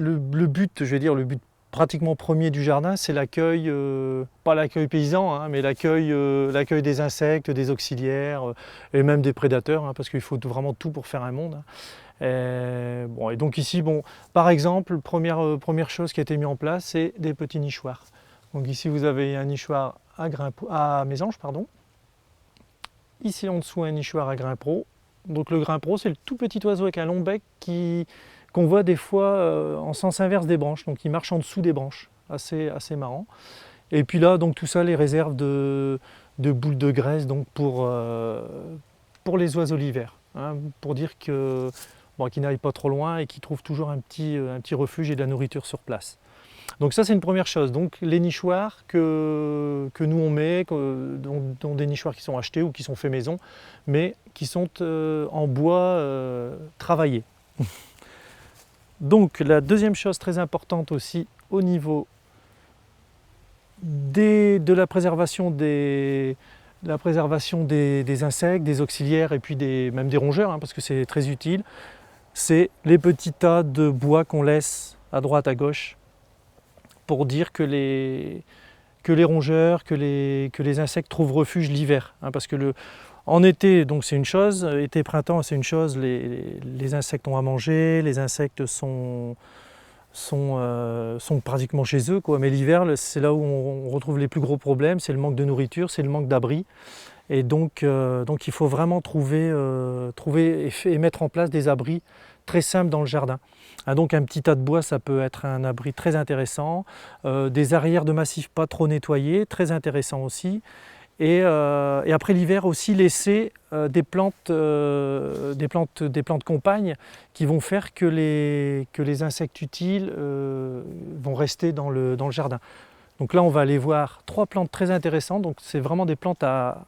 le but, je vais dire, le but pratiquement premier du jardin, c'est l'accueil, pas l'accueil paysan, hein, mais l'accueil des insectes, des auxiliaires et même des prédateurs, hein, parce qu'il faut vraiment tout pour faire un monde. Hein. Et donc ici, bon, par exemple, première chose qui a été mise en place, c'est des petits nichoirs. Donc ici, vous avez un nichoir à mésanges, pardon. Ici en dessous, un nichoir à grimpero. Donc le grimpero, c'est le tout petit oiseau avec un long bec qu'on voit des fois en sens inverse des branches, donc il marche en dessous des branches, assez marrant. Et puis là, donc tout ça, les réserves de boules de graisse donc pour les oiseaux l'hiver, hein, pour dire qu'ils n'aillent pas trop loin et qu'ils trouvent toujours un petit refuge et de la nourriture sur place. Donc ça c'est une première chose, donc les nichoirs que nous on met, dont des nichoirs qui sont achetés ou qui sont faits maison, mais qui sont en bois travaillé. Donc la deuxième chose très importante aussi au niveau de la préservation des insectes, des auxiliaires et puis même des rongeurs, hein, parce que c'est très utile, c'est les petits tas de bois qu'on laisse à droite, à gauche, pour dire que les rongeurs, que les insectes trouvent refuge l'hiver. Hein, parce que en été, donc c'est une chose, été, printemps, c'est une chose, les insectes ont à manger, les insectes sont pratiquement chez eux, quoi. Mais l'hiver, c'est là où on retrouve les plus gros problèmes, c'est le manque de nourriture, c'est le manque d'abri. Et donc il faut vraiment trouver et mettre en place des abris très simples dans le jardin. Hein, donc un petit tas de bois, ça peut être un abri très intéressant. Des arrières de massifs pas trop nettoyés, très intéressant aussi. Et après l'hiver aussi laisser des plantes compagnes qui vont faire que les insectes utiles vont rester dans le jardin. Donc là on va aller voir 3 plantes très intéressantes. Donc c'est vraiment des plantes à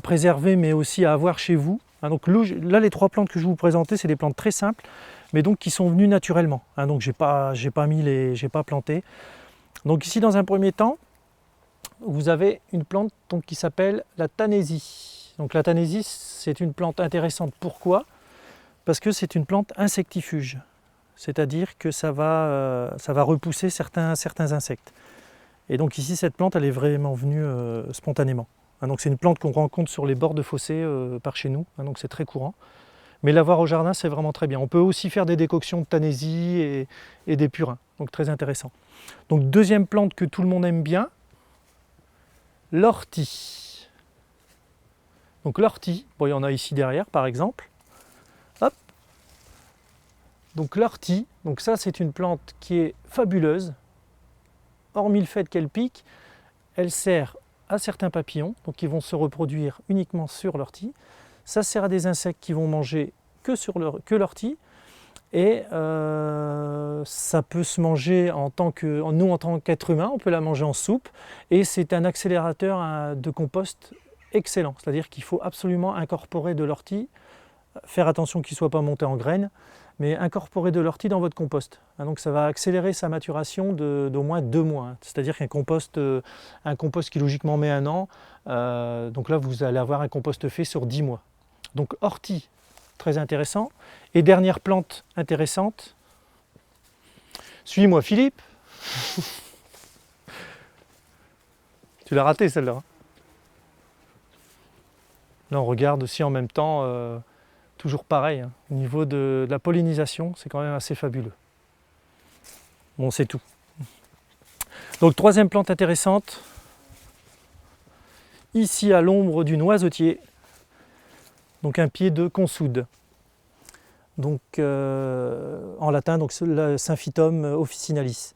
préserver mais aussi à avoir chez vous. Hein, donc là les 3 plantes que je vais vous présenter, c'est des plantes très simples, mais donc qui sont venues naturellement. Hein, donc j'ai pas planté. Donc ici dans un premier temps, vous avez une plante donc, qui s'appelle la Tanésie. Donc la Tanésie, c'est une plante intéressante. Pourquoi ? Parce que c'est une plante insectifuge. C'est-à-dire que ça va repousser certains insectes. Et donc ici, cette plante, elle est vraiment venue spontanément. Hein, donc c'est une plante qu'on rencontre sur les bords de fossés par chez nous. Hein, donc c'est très courant. Mais l'avoir au jardin, c'est vraiment très bien. On peut aussi faire des décoctions de Tanésie et des purins. Donc très intéressant. Donc deuxième plante que tout le monde aime bien, l'ortie. Donc l'ortie, bon, il y en a ici derrière par exemple. Hop. Donc l'ortie, donc ça c'est une plante qui est fabuleuse. Hormis le fait qu'elle pique, elle sert à certains papillons, donc qui vont se reproduire uniquement sur l'ortie. Ça sert à des insectes qui vont manger que l'ortie. Et ça peut se manger en tant qu'être humain, on peut la manger en soupe, et c'est un accélérateur de compost excellent. C'est-à-dire qu'il faut absolument incorporer de l'ortie, faire attention qu'il ne soit pas monté en graines, mais incorporer de l'ortie dans votre compost. Donc ça va accélérer sa maturation d'au moins 2 mois. C'est-à-dire qu'un compost qui logiquement met 1 an, donc là vous allez avoir un compost fait sur 10 mois. Donc ortie, très intéressant. Et dernière plante intéressante, suis-moi Philippe. Tu l'as raté celle-là. Hein. Là on regarde aussi en même temps, toujours pareil, hein, au niveau de la pollinisation, c'est quand même assez fabuleux. Bon, c'est tout. Donc troisième plante intéressante, ici à l'ombre du noisetier, donc un pied de consoude. Donc en latin, donc le Symphytum officinalis.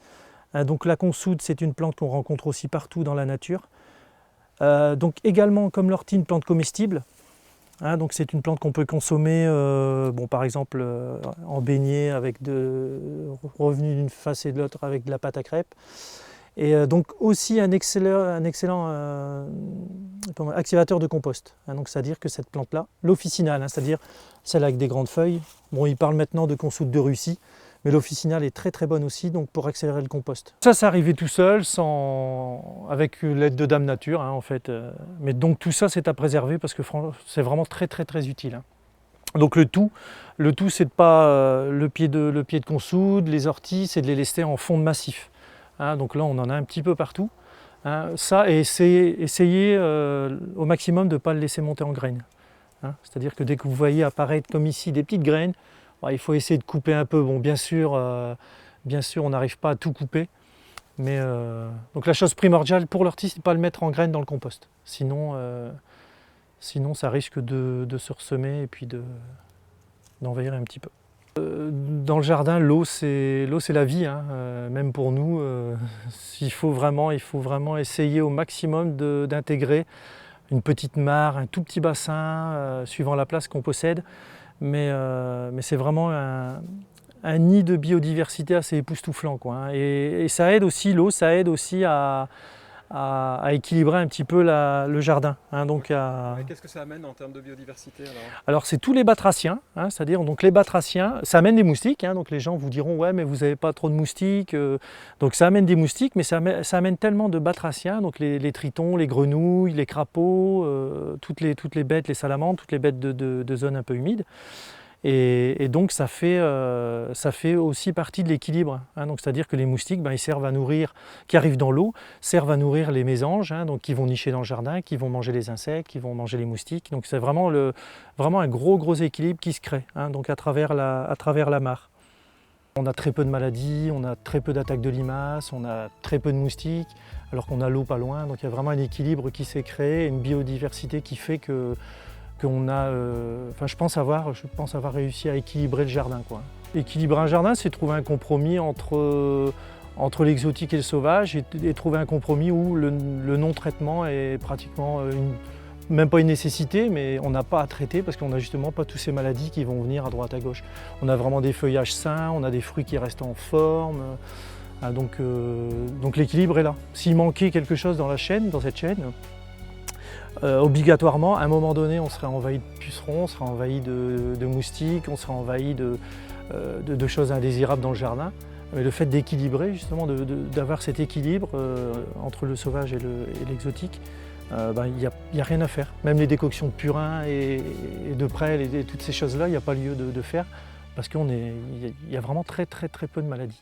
Donc la consoude, c'est une plante qu'on rencontre aussi partout dans la nature. Donc également, comme l'ortie, une plante comestible. Hein, donc c'est une plante qu'on peut consommer, par exemple en beignet, revenu d'une face et de l'autre avec de la pâte à crêpes. Et donc aussi un excellent activateur de compost. Hein, donc c'est-à-dire que cette plante-là, l'officinale, hein, c'est-à-dire celle avec des grandes feuilles, bon, il parle maintenant de consoude de Russie, mais l'officinale est très très bonne aussi, donc pour accélérer le compost. Ça arrivait tout seul, avec l'aide de Dame Nature, hein, en fait. Mais donc tout ça, c'est à préserver parce que c'est vraiment très très très utile. Hein. Donc le tout c'est de pas le pied de consoude, les orties, c'est de les laisser en fond de massif. Hein, donc là on en a un petit peu partout. Hein, ça, et essayez au maximum de ne pas le laisser monter en graines. Hein, c'est-à-dire que dès que vous voyez apparaître comme ici des petites graines, il faut essayer de couper un peu. Bon, bien sûr on n'arrive pas à tout couper. Mais donc la chose primordiale pour l'ortie, c'est de ne pas le mettre en graines dans le compost. Sinon ça risque de se ressemer et puis d'envahir un petit peu. Dans le jardin, l'eau c'est la vie, hein. Même pour nous. Il faut vraiment essayer au maximum d'intégrer une petite mare, un tout petit bassin, suivant la place qu'on possède. Mais c'est vraiment un nid de biodiversité assez époustouflant, quoi, hein. Et ça aide aussi, l'eau, ça aide aussi à équilibrer un petit peu le jardin. Hein, donc qu'est-ce que ça amène en termes de biodiversité alors c'est tous les batraciens, hein, c'est-à-dire donc les batraciens, ça amène des moustiques, hein, donc les gens vous diront ouais mais vous n'avez pas trop de moustiques, donc ça amène des moustiques, mais ça amène tellement de batraciens, donc les tritons, les grenouilles, les crapauds, toutes les bêtes, les salamandres, toutes les bêtes de zones un peu humides. Et donc ça fait aussi partie de l'équilibre. Hein, donc c'est-à-dire que les moustiques, ils servent à nourrir, qui arrivent dans l'eau, servent à nourrir les mésanges, hein, donc qui vont nicher dans le jardin, qui vont manger les insectes, qui vont manger les moustiques. Donc c'est vraiment un gros équilibre qui se crée, hein, donc à travers la mare. On a très peu de maladies, on a très peu d'attaques de limaces, on a très peu de moustiques, alors qu'on a l'eau pas loin. Donc il y a vraiment un équilibre qui s'est créé, une biodiversité qui fait qu'on a, je pense avoir réussi à équilibrer le jardin, quoi. Équilibrer un jardin, c'est trouver un compromis entre l'exotique et le sauvage, et trouver un compromis où le non-traitement est pratiquement même pas une nécessité, mais on n'a pas à traiter parce qu'on n'a justement pas toutes ces maladies qui vont venir à droite à gauche. On a vraiment des feuillages sains, on a des fruits qui restent en forme. Donc l'équilibre est là. S'il manquait quelque chose dans cette chaîne, obligatoirement, à un moment donné, on serait envahi de pucerons, on serait envahi de moustiques, on serait envahi de choses indésirables dans le jardin. Mais le fait d'équilibrer, justement, d'avoir cet équilibre entre le sauvage et l'exotique, il n'y a rien à faire. Même les décoctions de purin et de prêle et toutes ces choses-là, il n'y a pas lieu de faire parce qu'il y a vraiment très peu de maladies.